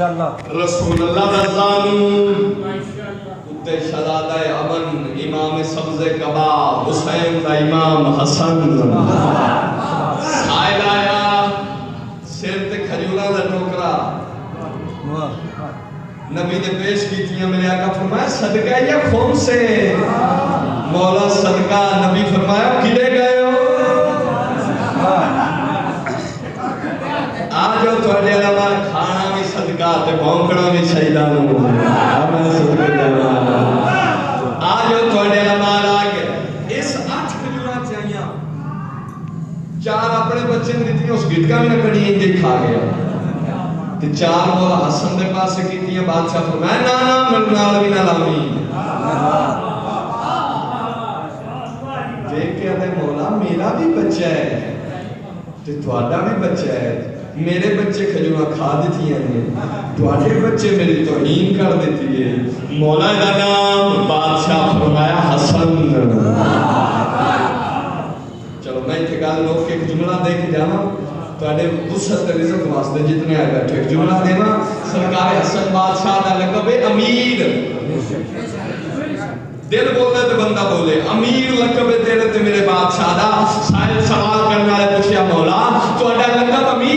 माशाअल्लाह रसूलुल्लाह दा ज़ानू उत्ते शहजादा अमन इमाम सब्ज़े कबा हुसैन दा इमाम हसन साइल आया सिर ते खजूरा दा टोकरा नबी ने पेश कीतियां। मेरे आका फरमाया सदका या खून से मौला सदका। नबी फरमाया किले गए हो आज थोड़े अलावा खाना भी सदका ते भौंकना भी चाहिदा नु मैं सदका जावा आज थोड़े अलावा आ गया इस 8 खजूरा चाहिए 4 अपने बच्चे ने दी उस गिटका में कड़ी इंजे खा गया ते 4 मौला हसन दे पास कीतियां। बादशाह फरमाया ना ना मन नाल भी ना लावी देख के दे मौला मेरा भी बच्चा है ते तुम्हारा भी बच्चा है मेरे बच्चे खजूरा खा दी ने तुम्हारे बच्चे मेरी तौहीन कर दी है। मौला दा नाम बादशाह फरमाया हसन। चलो मैं इत्थे गल रोक के एक जुमला दे के जावा तुहाडे वुसअत रिज़्क़ वास्ते जितने आ बैठे एक जुमला देना। सरकार हसन बादशाह दा लक़ब है अमीर। दिल बोले तो बंदा बोले अमीर लक़ब है तेरे ते मेरे बादशाह दा। साहिल सवाल करने वाले पूछया मौला तुहाडा लक़ब अमीर